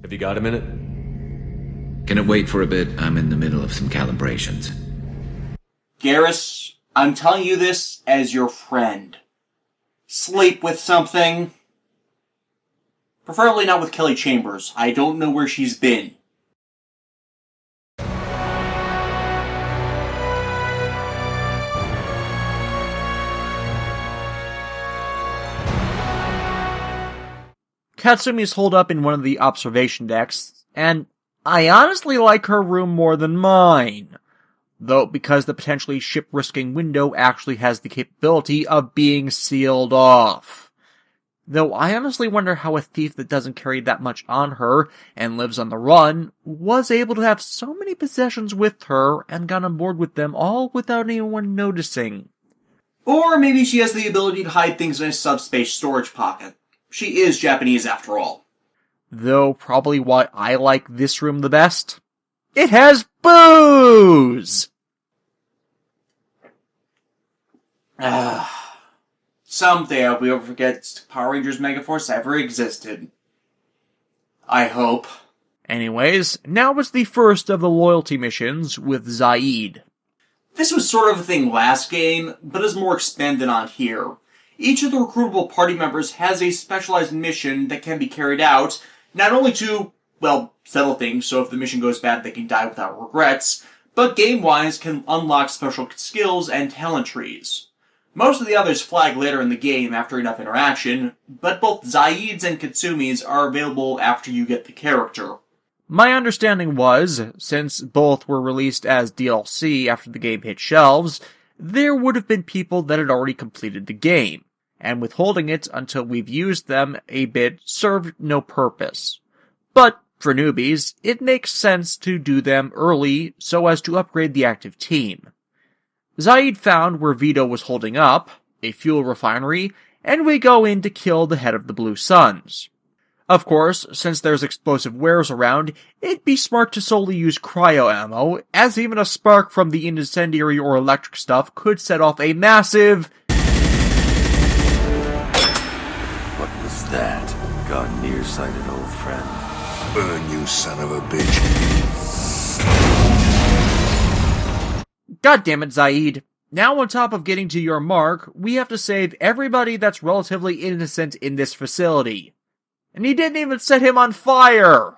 Have you got a minute? Can it wait for a bit? I'm in the middle of some calibrations. Garrus, I'm telling you this as your friend. Sleep with something. Preferably not with Kelly Chambers. I don't know where she's been. Katsumi's holed up in one of the observation decks, and I honestly like her room more than mine. Though, because the potentially ship-risking window actually has the capability of being sealed off. Though I honestly wonder how a thief that doesn't carry that much on her, and lives on the run, was able to have so many possessions with her, and got on board with them all without anyone noticing. Or maybe she has the ability to hide things in a subspace storage pocket. She is Japanese after all. Though probably why I like this room the best. It has booze! Someday I'll be able to forget Power Rangers Megaforce ever existed. I hope. Anyways, now it's the first of the loyalty missions with Zaeed. This was sort of a thing last game, but is more expanded on here. Each of the recruitable party members has a specialized mission that can be carried out, not only to, settle things, so if the mission goes bad they can die without regrets, but game-wise can unlock special skills and talent trees. Most of the others flag later in the game after enough interaction, but both Zaeed's and Katsumi's are available after you get the character. My understanding was, since both were released as DLC after the game hit shelves, there would have been people that had already completed the game, and withholding it until we've used them a bit served no purpose. But, for newbies, it makes sense to do them early so as to upgrade the active team. Zaeed found where Vito was holding up, a fuel refinery, and we go in to kill the head of the Blue Suns. Of course, since there's explosive wares around, it'd be smart to solely use cryo ammo, as even a spark from the incendiary or electric stuff could set off a massive... What was that? Gone nearsighted, old friend. Burn, you son of a bitch. God damn it, Zaeed. Now on top of getting to your mark, we have to save everybody that's relatively innocent in this facility. And he didn't even set him on fire!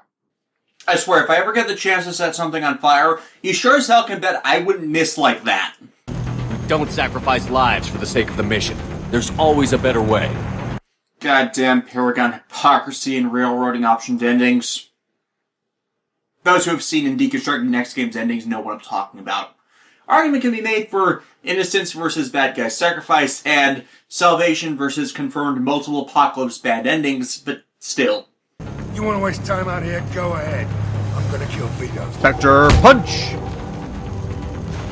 I swear, if I ever get the chance to set something on fire, you sure as hell can bet I wouldn't miss like that. Don't sacrifice lives for the sake of the mission. There's always a better way. Goddamn Paragon hypocrisy and railroading optioned endings. Those who have seen and deconstructed next game's endings know what I'm talking about. Argument can be made for innocence versus bad guy sacrifice, and salvation versus confirmed multiple apocalypse bad endings, but still. You want to waste time out here? Go ahead. I'm gonna kill Vito. Spectre Punch!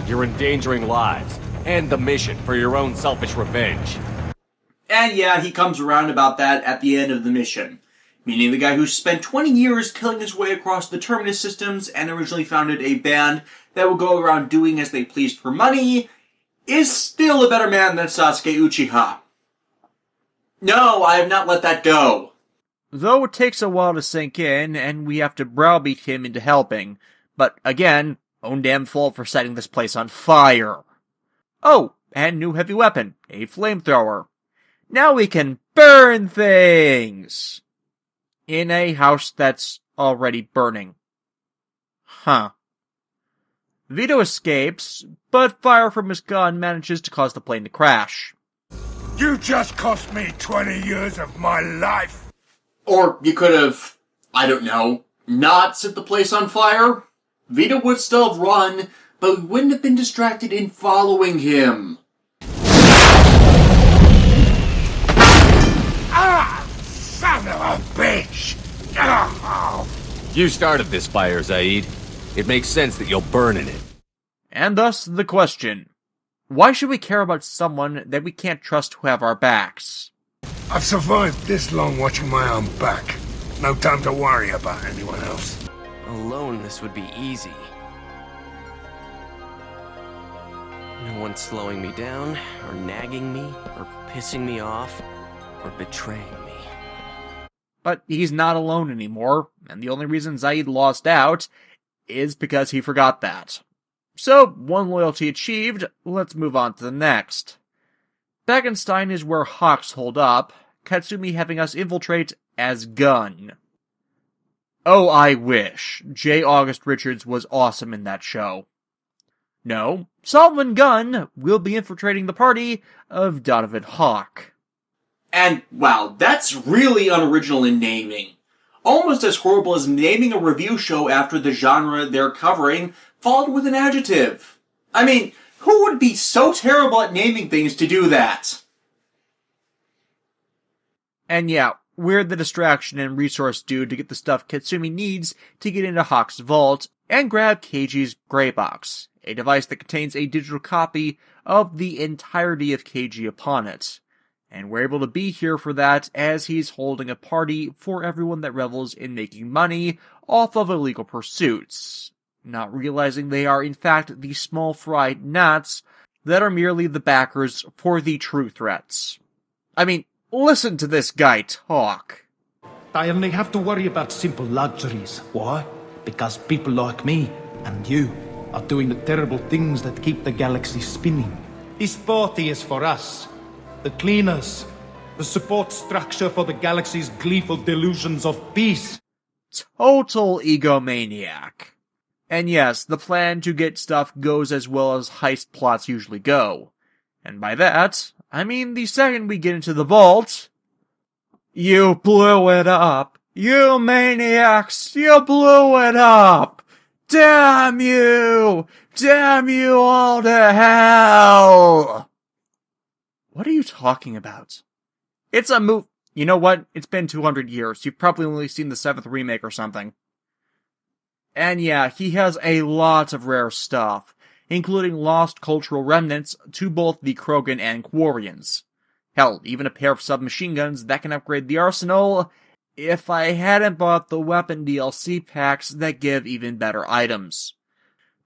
You're endangering lives, and the mission for your own selfish revenge. And yeah, he comes around about that at the end of the mission. Meaning the guy who spent 20 years killing his way across the Terminus systems and originally founded a band that would go around doing as they pleased for money, is still a better man than Sasuke Uchiha. No, I have not let that go. Though it takes a while to sink in, and we have to browbeat him into helping. But again, own damn fault for setting this place on fire. Oh, and new heavy weapon, a flamethrower. Now we can burn things! In a house that's already burning. Huh. Vito escapes, but fire from his gun manages to cause the plane to crash. You just cost me 20 years of my life! Or you could have, I don't know, not set the place on fire? Vito would still have run, but we wouldn't have been distracted in following him. Ah! Son of a bitch! Oh. You started this fire, Zaeed. It makes sense that you'll burn in it. And thus the question. Why should we care about someone that we can't trust who have our backs? I've survived this long watching my own back. No time to worry about anyone else. Alone, this would be easy. No one slowing me down, or nagging me, or pissing me off, or betraying me. But he's not alone anymore, and the only reason Zaeed lost out is because he forgot that. So, one loyalty achieved, let's move on to the next. Bekenstein is where Hawks hold up, Kasumi having us infiltrate as Gunn. Oh, I wish. J. August Richards was awesome in that show. No, Solomon Gunn will be infiltrating the party of Donovan Hawk. And wow, that's really unoriginal in naming. Almost as horrible as naming a review show after the genre they're covering, followed with an adjective. I mean, who would be so terrible at naming things to do that? And yeah, we're the distraction and resource dude to get the stuff Kasumi needs to get into Hawk's vault and grab Keiji's gray box, a device that contains a digital copy of the entirety of Keiji upon it. And we're able to be here for that as he's holding a party for everyone that revels in making money off of illegal pursuits, not realizing they are in fact the small fried gnats that are merely the backers for the true threats. I mean, listen to this guy talk. I only have to worry about simple luxuries. Why? Because people like me and you are doing the terrible things that keep the galaxy spinning. This party is for us. The cleaners. The support structure for the galaxy's gleeful delusions of peace. Total egomaniac. And yes, the plan to get stuff goes as well as heist plots usually go. And by that, I mean the second we get into the vault... You blew it up! You maniacs! You blew it up! Damn you! Damn you all to hell! What are you talking about? It's a You know what? It's been 200 years. You've probably only seen the 7th remake or something. And yeah, he has a lot of rare stuff, including lost cultural remnants to both the Krogan and Quarians. Hell, even a pair of submachine guns that can upgrade the arsenal, if I hadn't bought the weapon DLC packs that give even better items.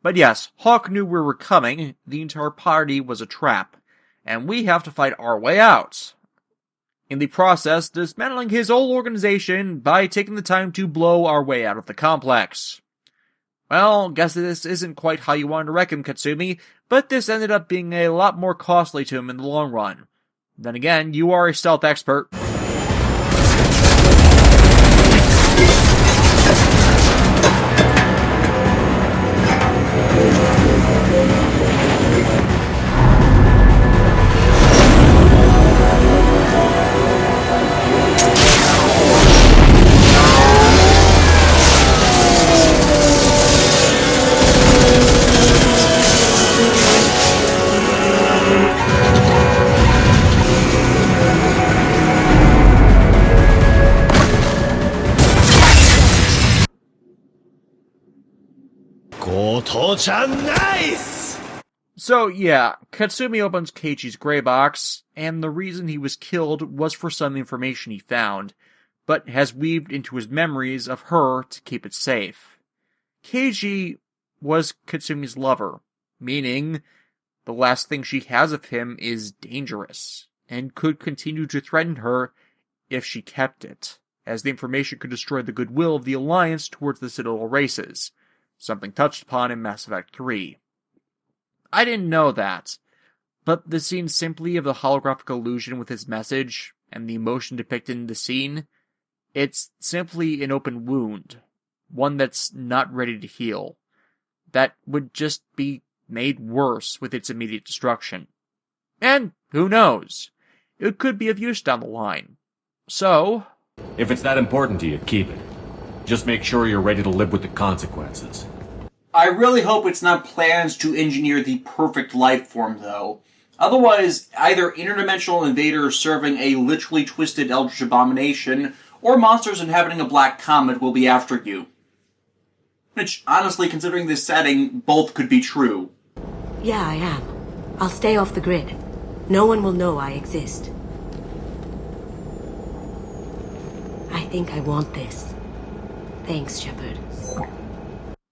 But yes, Hawk knew we were coming, the entire party was a trap, and we have to fight our way out. In the process, dismantling his whole organization by taking the time to blow our way out of the complex. Well, guess this isn't quite how you wanted to wreck him, Kasumi, but this ended up being a lot more costly to him in the long run. Then again, you are a stealth expert. Nice! So yeah, Kasumi opens Keiji's gray box, and the reason he was killed was for some information he found, but has weaved into his memories of her to keep it safe. Keiji was Katsumi's lover, meaning the last thing she has of him is dangerous, and could continue to threaten her if she kept it, as the information could destroy the goodwill of the Alliance towards the Citadel races, something touched upon in Mass Effect 3. I didn't know that, but the scene simply of the holographic illusion with his message, and the emotion depicted in the scene, it's simply an open wound, one that's not ready to heal, that would just be made worse with its immediate destruction. And, who knows, it could be of use down the line. So... If it's that important to you, keep it. Just make sure you're ready to live with the consequences. I really hope it's not plans to engineer the perfect life form, though. Otherwise, either interdimensional invaders serving a literally twisted eldritch abomination, or monsters inhabiting a black comet will be after you. Which, honestly, considering this setting, both could be true. Yeah, I am. I'll stay off the grid. No one will know I exist. I think I want this. Thanks, Shepard.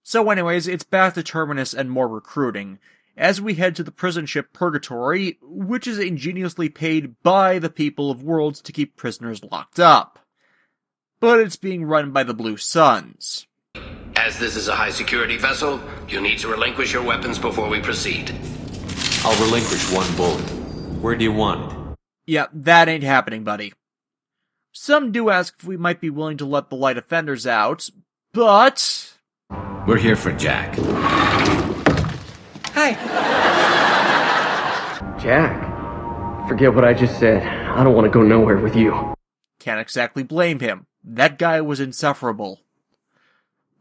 So anyways, it's back to Terminus and more recruiting, as we head to the prison ship Purgatory, which is ingeniously paid by the people of Worlds to keep prisoners locked up. but it's being run by the Blue Suns. As this is a high-security vessel, you need to relinquish your weapons before we proceed. I'll relinquish one bullet. Where do you want it? Yeah, that ain't happening, buddy. Some do ask if we might be willing to let the light offenders out, but... We're here for Jack. Hi. Jack, forget what I just said. I don't want to go nowhere with you. Can't exactly blame him. That guy was insufferable.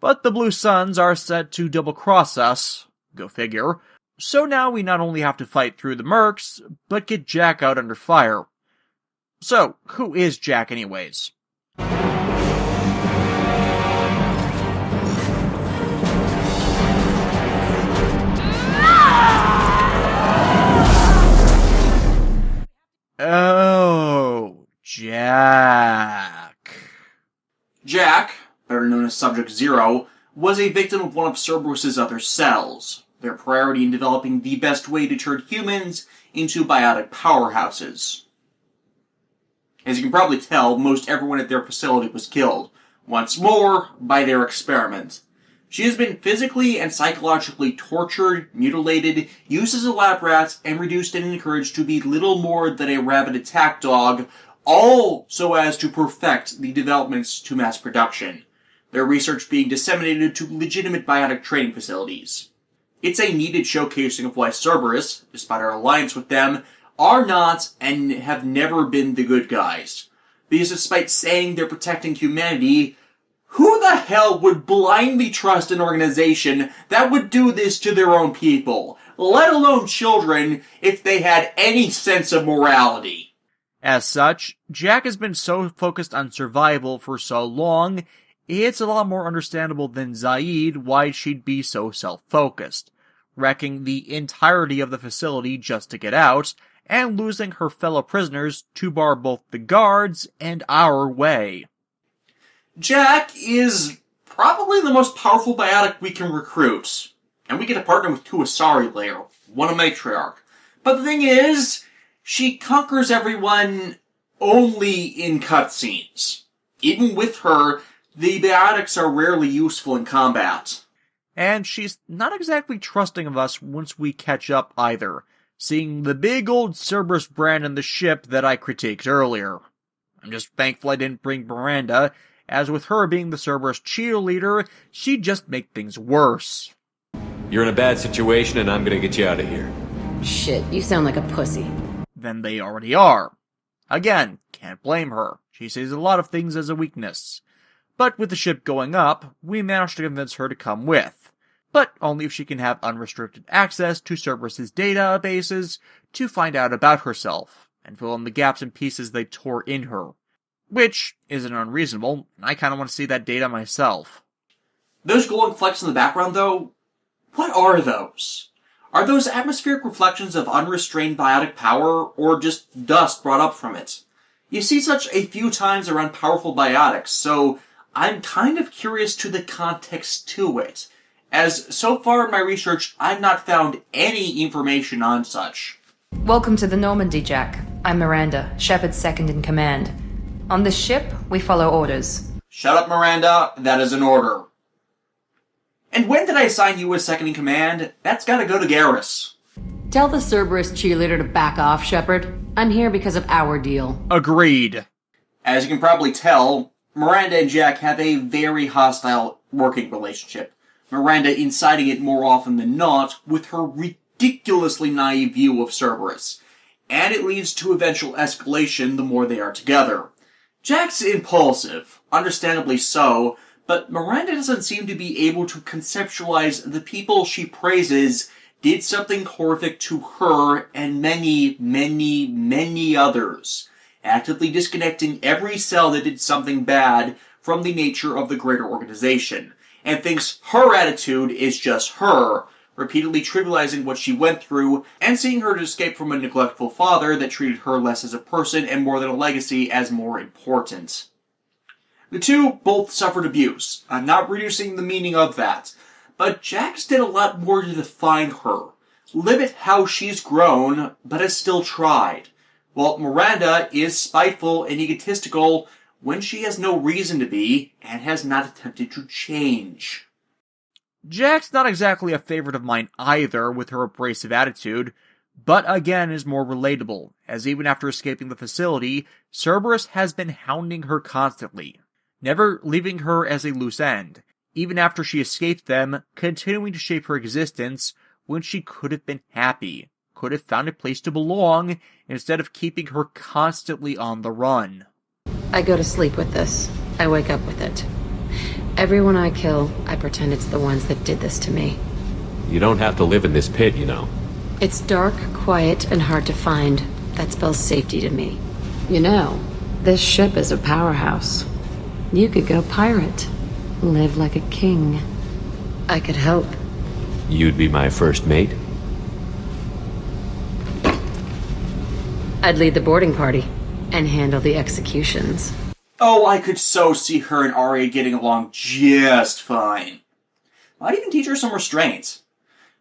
But the Blue Suns are set to double-cross us, go figure, so now we not only have to fight through the mercs, but get Jack out under fire. So, who is Jack anyways? Oh, Jack. Jack, better known as Subject Zero, was a victim of one of Cerberus's other cells, their priority in developing the best way to turn humans into biotic powerhouses. As you can probably tell, most everyone at their facility was killed, once more, by their experiment. She has been physically and psychologically tortured, mutilated, used as a lab rat, and reduced and encouraged to be little more than a rabid attack dog, all so as to perfect the developments to mass production, their research being disseminated to legitimate biotic training facilities. It's a needed showcasing of why Cerberus, despite our alliance with them, are not and have never been the good guys. Because despite saying they're protecting humanity, who the hell would blindly trust an organization that would do this to their own people, let alone children, if they had any sense of morality? As such, Jack has been so focused on survival for so long, it's a lot more understandable than Zaeed why she'd be so self-focused, wrecking the entirety of the facility just to get out, and losing her fellow prisoners to bar both the guards and our way. Jack is probably the most powerful biotic we can recruit, and we get to partner with two Asari layer, one a matriarch. But the thing is, she conquers everyone only in cutscenes. Even with her, the biotics are rarely useful in combat. And she's not exactly trusting of us once we catch up either, seeing the big old Cerberus brand in the ship that I critiqued earlier. I'm just thankful I didn't bring Miranda, as with her being the Cerberus cheerleader, she'd just make things worse. You're in a bad situation and I'm gonna get you out of here. Shit, you sound like a pussy. Then they already are. Again, can't blame her. She sees a lot of things as a weakness. But with the ship going up, we managed to convince her to come with. But only if she can have unrestricted access to Cerberus's databases to find out about herself, and fill in the gaps and pieces they tore in her. Which isn't unreasonable, and I kinda want to see that data myself. Those glowing flecks in the background, though, what are those? Are those atmospheric reflections of unrestrained biotic power, or just dust brought up from it? You see such a few times around powerful biotics, so I'm kind of curious to the context to it, as so far in my research I've not found any information on such. Welcome to the Normandy, Jack. I'm Miranda, Shepard's second in command. On this ship, we follow orders. Shut up, Miranda. That is an order. And when did I assign you as second in command? That's gotta go to Garrus. Tell the Cerberus cheerleader to back off, Shepard. I'm here because of our deal. Agreed. As you can probably tell, Miranda and Jack have a very hostile working relationship. Miranda inciting it more often than not with her ridiculously naive view of Cerberus. And it leads to eventual escalation the more they are together. Jack's impulsive, understandably so, but Miranda doesn't seem to be able to conceptualize the people she praises did something horrific to her and many, many, many others, actively disconnecting every cell that did something bad from the nature of the greater organization, and thinks her attitude is just her, repeatedly trivializing what she went through, and seeing her escape from a neglectful father that treated her less as a person and more than a legacy as more important. The two both suffered abuse. I'm not reducing the meaning of that, but Jax did a lot more to define her, limit how she's grown, but has still tried, while Miranda is spiteful and egotistical when she has no reason to be, and has not attempted to change. Jack's not exactly a favorite of mine either, with her abrasive attitude, but again is more relatable, as even after escaping the facility, Cerberus has been hounding her constantly, never leaving her as a loose end, even after she escaped them, continuing to shape her existence when she could have been happy, could have found a place to belong, instead of keeping her constantly on the run. I go to sleep with this. I wake up with it. Everyone I kill, I pretend it's the ones that did this to me. You don't have to live in this pit, you know. It's dark, quiet, and hard to find. That spells safety to me. You know, this ship is a powerhouse. You could go pirate. Live like a king. I could help. You'd be my first mate? I'd lead the boarding party and handle the executions. Oh, I could so see her and Arya getting along just fine. I'd even teach her some restraints.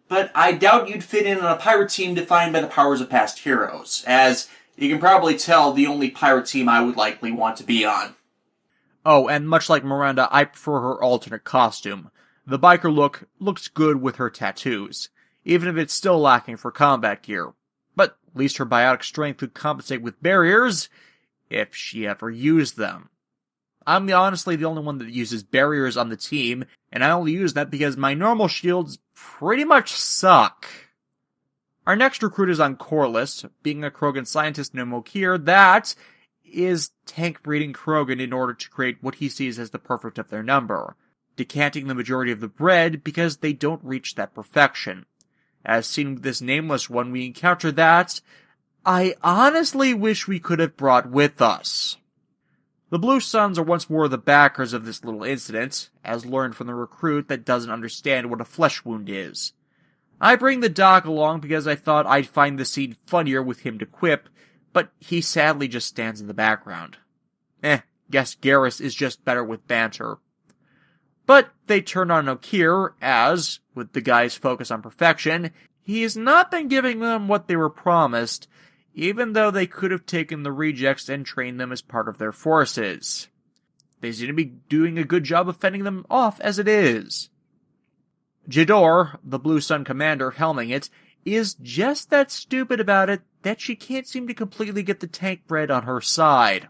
But I doubt you'd fit in on a pirate team defined by the powers of past heroes, as you can probably tell the only pirate team I would likely want to be on. Oh, and much like Miranda, I prefer her alternate costume. The biker look looks good with her tattoos, even if it's still lacking for combat gear. But at least her biotic strength could compensate with barriers, if she ever used them. I'm honestly the only one that uses barriers on the team, and I only use that because my normal shields pretty much suck. Our next recruit is on Corliss, being a Krogan scientist named Okir that is tank breeding Krogan in order to create what he sees as the perfect of their number, decanting the majority of the bread because they don't reach that perfection. As seen with this nameless one, we encounter that I honestly wish we could have brought with us. The Blue Suns are once more the backers of this little incident, as learned from the recruit that doesn't understand what a flesh wound is. I bring the Doc along because I thought I'd find the scene funnier with him to quip, but he sadly just stands in the background. Guess Garrus is just better with banter. But they turn on Okir as, with the guy's focus on perfection, he's not been giving them what they were promised, even though they could have taken the rejects and trained them as part of their forces. They seem to be doing a good job of fending them off as it is. Jador, the Blue Sun commander helming it, is just that stupid about it that she can't seem to completely get the tank bread on her side.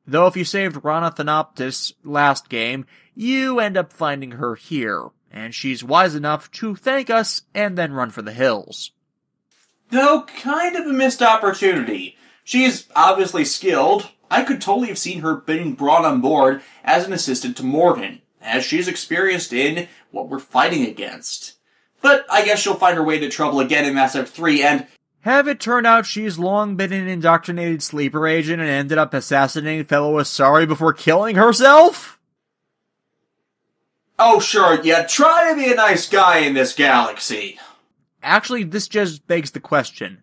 Though if you saved Rana Thanoptis last game, you end up finding her here, and she's wise enough to thank us and then run for the hills. Though kind of a missed opportunity. She's obviously skilled. I could totally have seen her being brought on board as an assistant to Morgan, as she's experienced in what we're fighting against. But I guess she'll find her way into trouble again in Mass Effect 3 and have it turn out she's long been an indoctrinated sleeper agent and ended up assassinating fellow Asari before killing herself? Oh sure, yeah, try to be a nice guy in this galaxy. Actually, this just begs the question.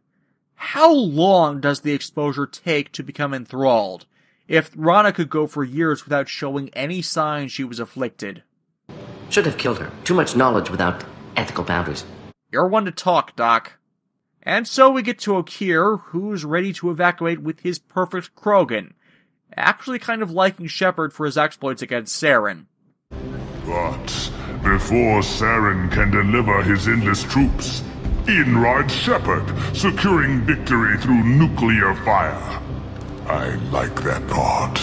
How long does the exposure take to become enthralled, if Rana could go for years without showing any sign she was afflicted? Should have killed her. Too much knowledge without ethical boundaries. You're one to talk, Doc. And so we get to Okir, who's ready to evacuate with his perfect Krogan, actually kind of liking Shepard for his exploits against Saren. But before Saren can deliver his endless troops, in rides Shepard, securing victory through nuclear fire. I like that part.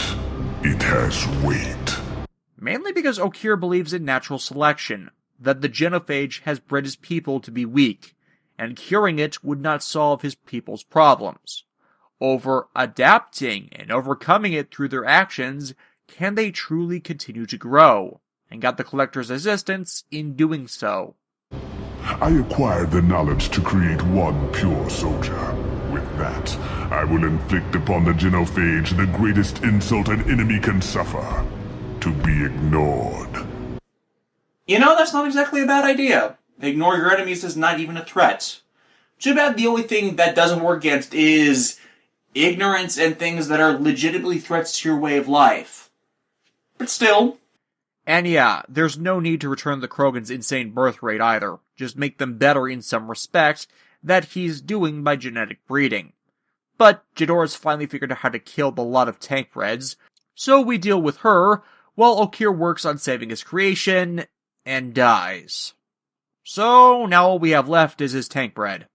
It has weight. Mainly because Okir believes in natural selection, that the genophage has bred his people to be weak, and curing it would not solve his people's problems. Over adapting and overcoming it through their actions, can they truly continue to grow? And got the Collector's assistance in doing so. I acquired the knowledge to create one pure soldier. With that, I will inflict upon the genophage the greatest insult an enemy can suffer. To be ignored. You know, that's not exactly a bad idea. Ignore your enemies is not even a threat. Too bad the only thing that doesn't work against is ignorance and things that are legitimately threats to your way of life. But still. And yeah, there's no need to return the Krogan's insane birth rate either. Just make them better in some respects that he's doing by genetic breeding. But Jador's finally figured out how to kill the lot of tank breads, So we deal with her, while Okier works on saving his creation, and dies. So now all we have left is his tank bread.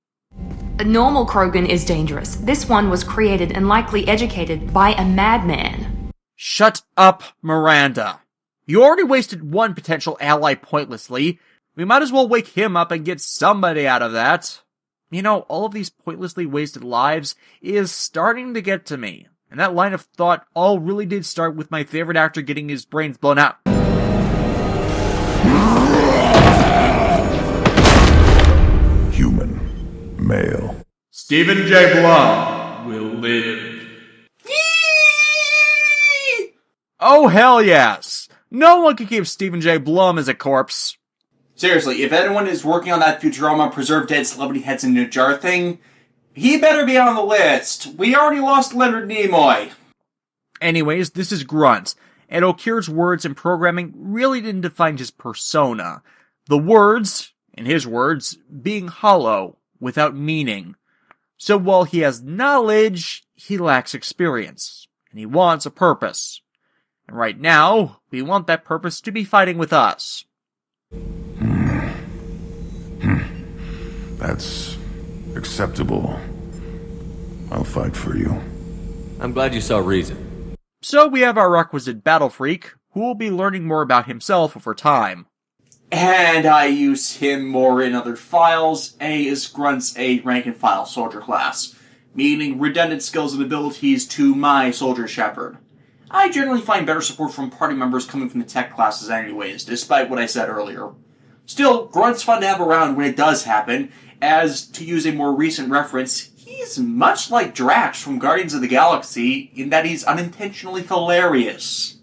A normal Krogan is dangerous. This one was created and likely educated by a madman. Shut up, Miranda. You already wasted one potential ally pointlessly. We might as well wake him up and get somebody out of that. You know, all of these pointlessly wasted lives is starting to get to me. And that line of thought all really did start with my favorite actor getting his brains blown out. Human. Male. Stephen J. Blum will live. Oh hell yes! No one can keep Stephen J. Blum as a corpse. Seriously, if anyone is working on that Futurama Preserve Dead Celebrity Heads in a Jar thing, he better be on the list. We already lost Leonard Nimoy. Anyways, this is Grunt, and Okier's words and programming really didn't define his persona. The words, in his words, being hollow, without meaning. So while he has knowledge, he lacks experience, and he wants a purpose. And right now, we want that purpose to be fighting with us. That's acceptable. I'll fight for you. I'm glad you saw reason. So we have our requisite battle freak, who will be learning more about himself over time. And I use him more in other files. A is Grunt's a rank-and-file soldier class, meaning redundant skills and abilities to my soldier shepherd. I generally find better support from party members coming from the tech classes anyways, despite what I said earlier. Still, Grunt's fun to have around when it does happen, as, to use a more recent reference, he's much like Drax from Guardians of the Galaxy in that he's unintentionally hilarious.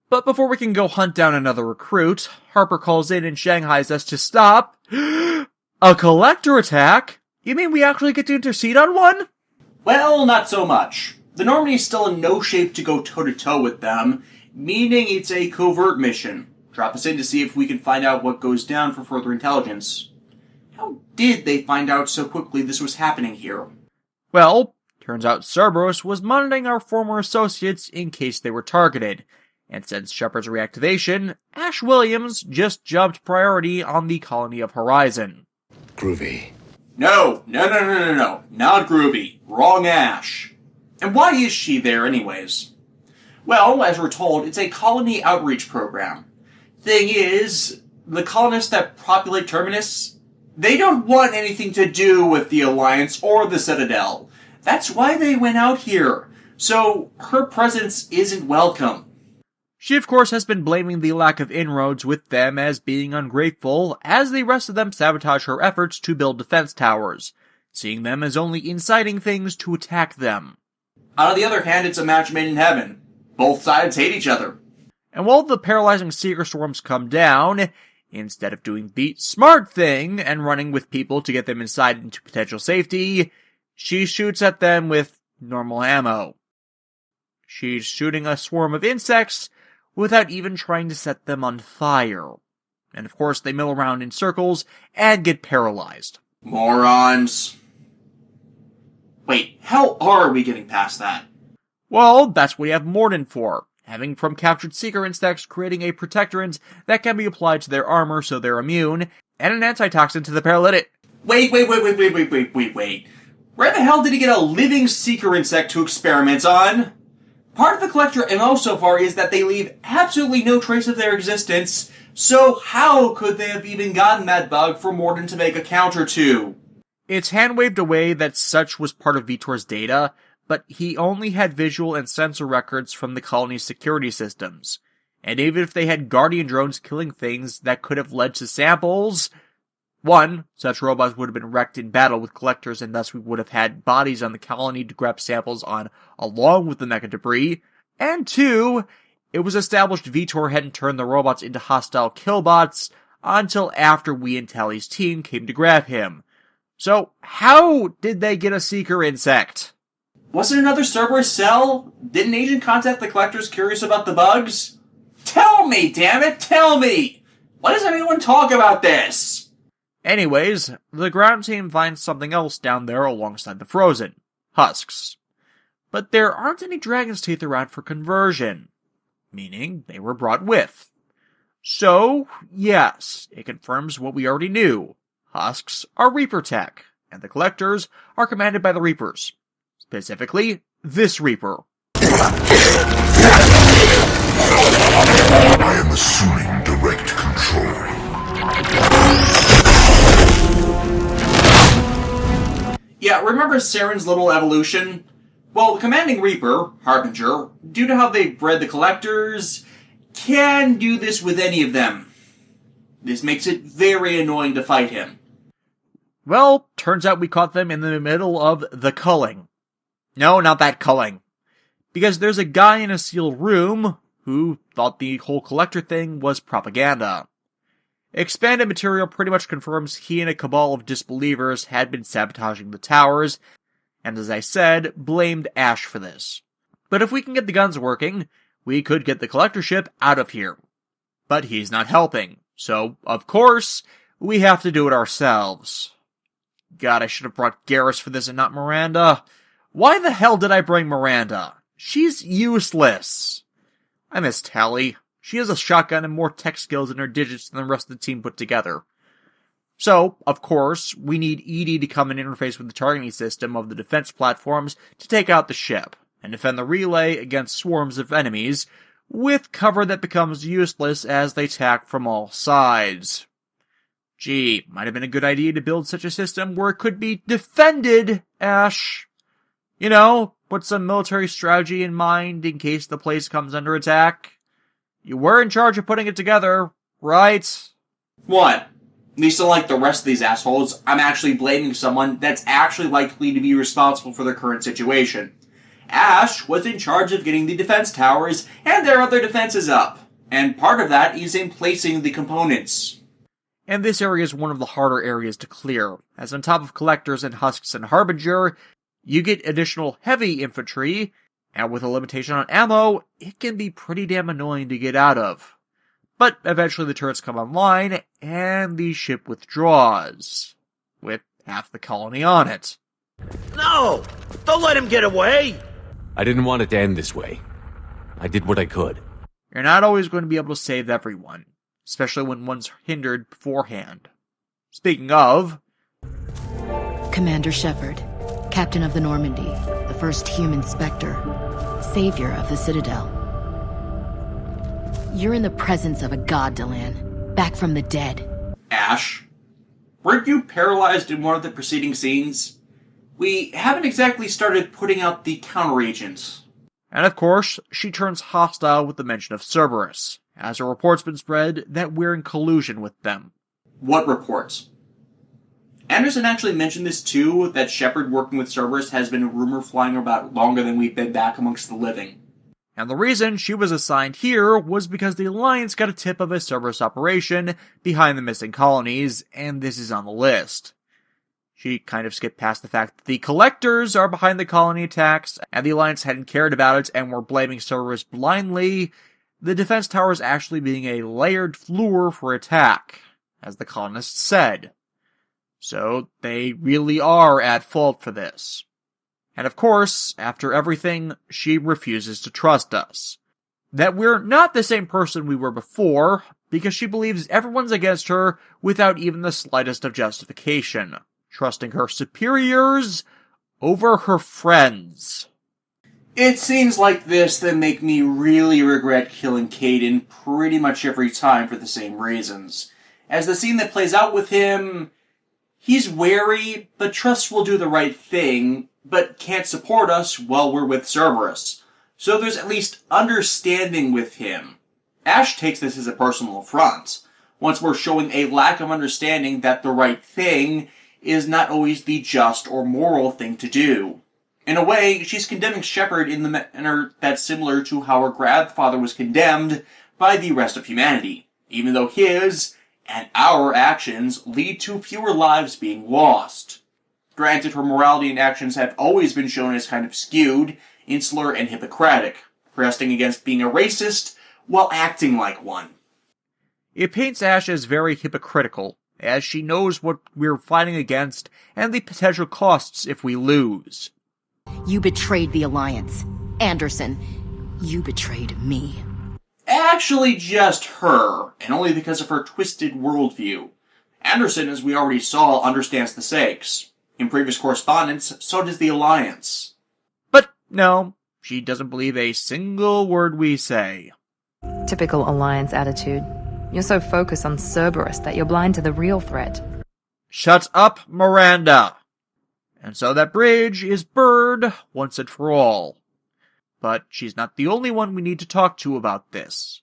But before we can go hunt down another recruit, Harper calls in and shanghais us to stop a collector attack? You mean we actually get to intercede on one? Well, not so much. The Normandy is still in no shape to go toe-to-toe with them, meaning it's a covert mission. Drop us in to see if we can find out what goes down for further intelligence. How did they find out so quickly this was happening here? Well, turns out Cerberus was monitoring our former associates in case they were targeted. And since Shepard's reactivation, Ash Williams just jumped priority on the colony of Horizon. Groovy. No. Not Groovy. Wrong Ash. And why is she there anyways? Well, as we're told, it's a colony outreach program. Thing is, the colonists that populate Terminus, they don't want anything to do with the Alliance or the Citadel. That's why they went out here. So, her presence isn't welcome. She, of course, has been blaming the lack of inroads with them as being ungrateful, as the rest of them sabotage her efforts to build defense towers, seeing them as only inciting things to attack them. On the other hand, it's a match made in heaven. Both sides hate each other. And while the paralyzing seeker storms come down, instead of doing the smart thing and running with people to get them inside into potential safety, she shoots at them with normal ammo. She's shooting a swarm of insects without even trying to set them on fire. And of course they mill around in circles and get paralyzed. Morons. Wait, how are we getting past that? Well, that's what we have Mordin for. Having from captured seeker insects creating a protectorant that can be applied to their armor so they're immune, and an antitoxin to the paralytic. Wait. Where the hell did he get a living seeker insect to experiment on? Part of the Collector MO so far is that they leave absolutely no trace of their existence, so how could they have even gotten that bug for Mordin to make a counter to? It's hand-waved away that such was part of Vitor's data, but he only had visual and sensor records from the colony's security systems. And even if they had Guardian drones killing things that could have led to samples, one, such robots would have been wrecked in battle with Collectors and thus we would have had bodies on the colony to grab samples on along with the mecha debris, and two, it was established Vitor hadn't turned the robots into hostile killbots until after we and Tali's team came to grab him. So, how did they get a seeker insect? Was it another Cerberus cell? Did an agent contact the Collectors curious about the bugs? Tell me, damn it, tell me! Why does anyone talk about this? Anyways, the ground team finds something else down there alongside the Frozen. Husks. but there aren't any dragon's teeth around for conversion, meaning they were brought with. So, yes, it confirms what we already knew. Husks are Reaper tech, and the Collectors are commanded by the Reapers. Specifically, this Reaper. I am assuming direct control. Yeah, remember Saren's little evolution? Well, the Commanding Reaper, Harbinger, due to how they bred the Collectors, can do this with any of them. This makes it very annoying to fight him. Well, turns out we caught them in the middle of the culling. No, not that culling. Because there's a guy in a sealed room who thought the whole Collector thing was propaganda. Expanded material pretty much confirms he and a cabal of disbelievers had been sabotaging the towers, and as I said, blamed Ash for this. But if we can get the guns working, we could get the Collector ship out of here. But he's not helping, so, of course, we have to do it ourselves. God, I should have brought Garrus for this and not Miranda. Why the hell did I bring Miranda? She's useless. I miss Tali. She has a shotgun and more tech skills in her digits than the rest of the team put together. So, of course, we need EDI to come and interface with the targeting system of the defense platforms to take out the ship, and defend the relay against swarms of enemies, with cover that becomes useless as they attack from all sides. Gee, might have been a good idea to build such a system where it could be defended, Ash. You know, put some military strategy in mind in case the place comes under attack. You were in charge of putting it together, right? What? At least unlike the rest of these assholes, I'm actually blaming someone that's actually likely to be responsible for their current situation. Ash was in charge of getting the defense towers and their other defenses up, and part of that is in placing the components. And this area is one of the harder areas to clear, as on top of Collectors and Husks and Harbinger, you get additional heavy infantry, and with a limitation on ammo, it can be pretty damn annoying to get out of. But eventually the turrets come online, and the ship withdraws, with half the colony on it. No! Don't let him get away! I didn't want it to end this way. I did what I could. You're not always going to be able to save everyone, especially when one's hindered beforehand. Speaking of... Commander Shepard, Captain of the Normandy, the first human Spectre, savior of the Citadel. You're in the presence of a god, Delan, back from the dead. Ash, weren't you paralyzed in one of the preceding scenes? We haven't exactly started putting out the counteragents. And of course, she turns hostile with the mention of Cerberus, as a report's been spread that we're in collusion with them. What reports? Anderson actually mentioned this too, that Shepard working with Cerberus has been a rumor flying about longer than we've been back amongst the living. And the reason she was assigned here was because the Alliance got a tip of a Cerberus operation behind the missing colonies, and this is on the list. She kind of skipped past the fact that the Collectors are behind the colony attacks, and the Alliance hadn't cared about it and were blaming Cerberus blindly, the defense towers actually being a layered floor for attack, as the colonists said. So they really are at fault for this. And of course, after everything, she refuses to trust us. That we're not the same person we were before, because she believes everyone's against her without even the slightest of justification, trusting her superiors over her friends. It's scenes like this that make me really regret killing Caden pretty much every time for the same reasons. As the scene that plays out with him, he's wary, but trusts we'll do the right thing, but can't support us while we're with Cerberus. So there's at least understanding with him. Ash takes this as a personal affront, once we're showing a lack of understanding that the right thing is not always the just or moral thing to do. In a way, she's condemning Shepard in the manner that's similar to how her grandfather was condemned by the rest of humanity, even though his and our actions lead to fewer lives being lost. Granted, her morality and actions have always been shown as kind of skewed, insular, and Hippocratic, resting against being a racist while acting like one. It paints Ash as very hypocritical, as she knows what we're fighting against and the potential costs if we lose. You betrayed the Alliance. Anderson, you betrayed me. Actually, just her, and only because of her twisted worldview. Anderson, as we already saw, understands the stakes. In previous correspondence, so does the Alliance. But no, she doesn't believe a single word we say. Typical Alliance attitude. You're so focused on Cerberus that you're blind to the real threat. Shut up, Miranda! And so that bridge is burned once and for all. But she's not the only one we need to talk to about this.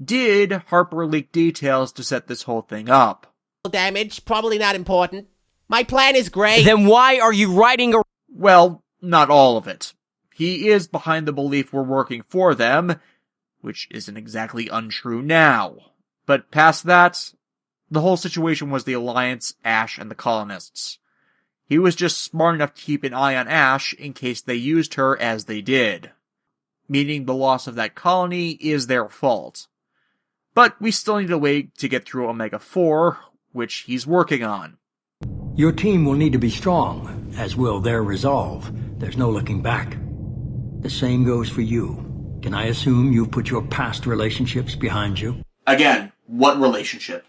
Did Harper leak details to set this whole thing up? Damage, probably not important. My plan is great. Then why are you writing a... Well, not all of it. He is behind the belief we're working for them, which isn't exactly untrue now. But past that, the whole situation was the Alliance, Ash, and the colonists. He was just smart enough to keep an eye on Ash in case they used her as they did. Meaning the loss of that colony is their fault. But we still need a way to get through Omega-4, which he's working on. Your team will need to be strong, as will their resolve. There's no looking back. The same goes for you. Can I assume you've put your past relationships behind you? Again, what relationship?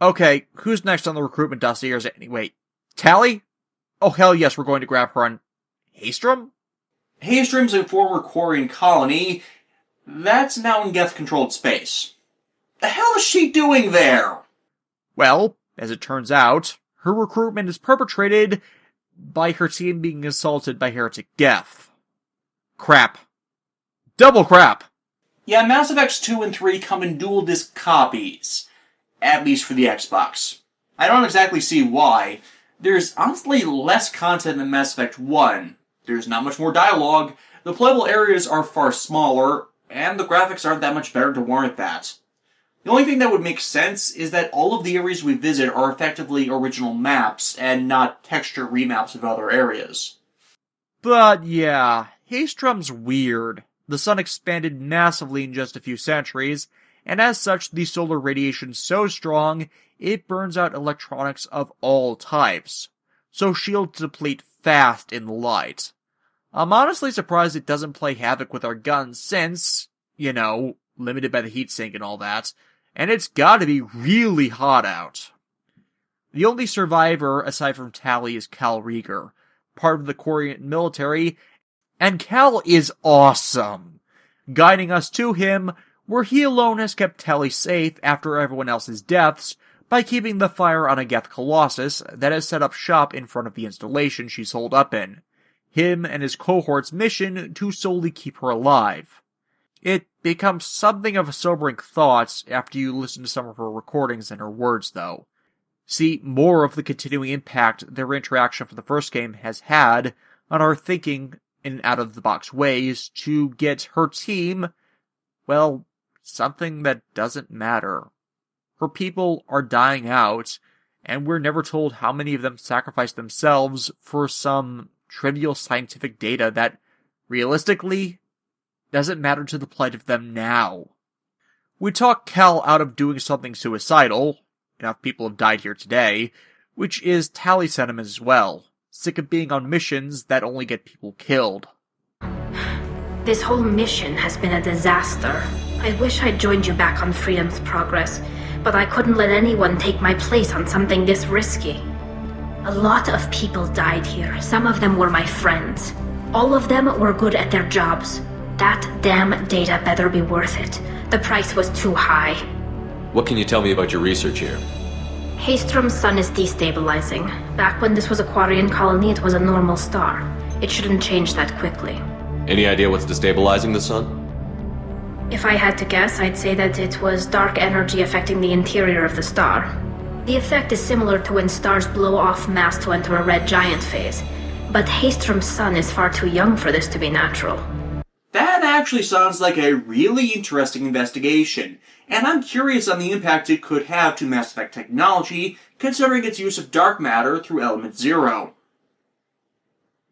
Okay, who's next on the recruitment dossiers anyway? Tali? Oh hell yes, we're going to grab her on... Haestrom? Haestrom's a former Quarian colony that's now in Geth-controlled space. The hell is she doing there? Well, as it turns out, her recruitment is perpetrated by her team being assaulted by heretic Geth. Crap. Double crap! Yeah, Mass Effects 2 and 3 come in dual disc copies. At least for the Xbox. I don't exactly see why. There's honestly less content than Mass Effect 1. There's not much more dialogue, the playable areas are far smaller, and the graphics aren't that much better to warrant that. The only thing that would make sense is that all of the areas we visit are effectively original maps, and not texture remaps of other areas. But yeah, Haestrom's weird. The sun expanded massively in just a few centuries, and as such the solar radiation's so strong, it burns out electronics of all types. So shields deplete fast in the light. I'm honestly surprised it doesn't play havoc with our guns since, limited by the heatsink and all that, and it's gotta be really hot out. The only survivor aside from Tali is Cal Rieger, part of the Quarian military, and Cal is awesome, guiding us to him where he alone has kept Tali safe after everyone else's deaths by keeping the fire on a Geth Colossus that has set up shop in front of the installation she's holed up in. Him and his cohort's mission to solely keep her alive. It becomes something of a sobering thought after you listen to some of her recordings and her words, though. See more of the continuing impact their interaction for the first game has had on our thinking in out-of-the-box ways to get her team, well, something that doesn't matter. Her people are dying out, and we're never told how many of them sacrificed themselves for some trivial scientific data that, realistically, doesn't matter to the plight of them now. We talk Cal out of doing something suicidal, enough people have died here today, which is Tali's sentiment as well, sick of being on missions that only get people killed. This whole mission has been a disaster. I wish I'd joined you back on Freedom's Progress, but I couldn't let anyone take my place on something this risky. A lot of people died here. Some of them were my friends. All of them were good at their jobs. That damn data better be worth it. The price was too high. What can you tell me about your research here? Haestrom's sun is destabilizing. Back when this was a Quarian colony, it was a normal star. It shouldn't change that quickly. Any idea what's destabilizing the sun? If I had to guess, I'd say that it was dark energy affecting the interior of the star. The effect is similar to when stars blow off mass to enter a red giant phase, but Haestrom's sun is far too young for this to be natural. That actually sounds like a really interesting investigation, and I'm curious on the impact it could have to Mass Effect technology, considering its use of dark matter through Element Zero.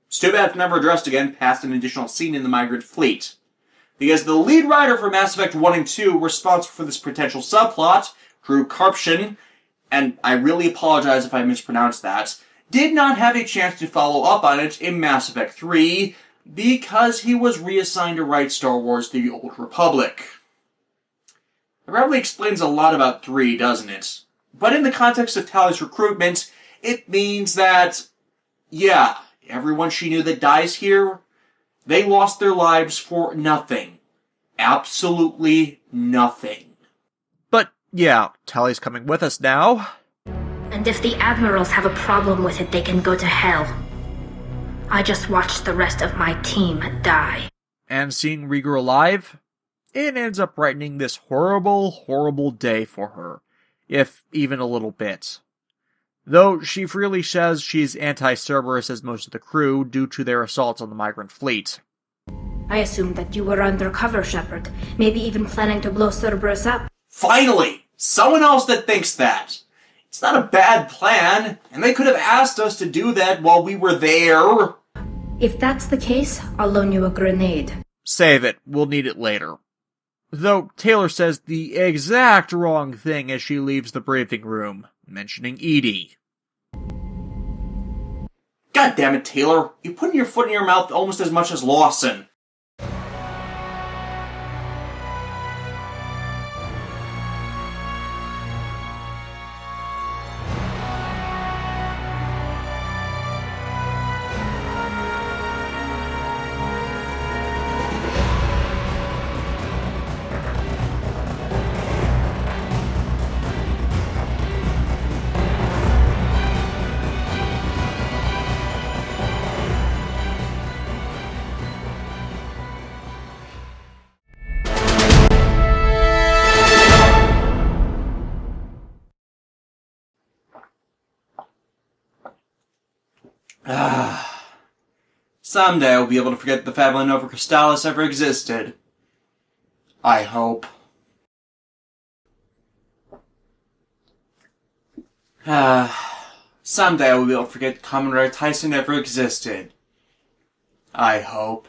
It's too bad it's never addressed again past an additional scene in the Migrant Fleet. Because the lead writer for Mass Effect 1 and 2 responsible for this potential subplot, Drew Karpshin, and I really apologize if I mispronounced that, did not have a chance to follow up on it in Mass Effect 3 because he was reassigned to write Star Wars The Old Republic. It probably explains a lot about 3, doesn't it? But in the context of Tali's recruitment, it means that, yeah, everyone she knew that dies here, they lost their lives for nothing. Absolutely nothing. But, yeah, Tali's coming with us now. And if the admirals have a problem with it, they can go to hell. I just watched the rest of my team die. And seeing Rieger alive, it ends up brightening this horrible, horrible day for her, if even a little bit. Though she freely says she's anti-Cerberus as most of the crew due to their assaults on the migrant fleet. I assumed that you were undercover, Shepard, maybe even planning to blow Cerberus up. Finally! Someone else that thinks that! It's not a bad plan, and they could have asked us to do that while we were there. If that's the case, I'll loan you a grenade. Save it, we'll need it later. Though Taylor says the exact wrong thing as she leaves the briefing room, mentioning Edie. God damn it, Taylor. You're putting your foot in your mouth almost as much as Lawson. Someday I'll be able to forget the Fabula Nova Crystallis ever existed. I hope. Someday I will be able to forget Commodore Tyson ever existed. I hope.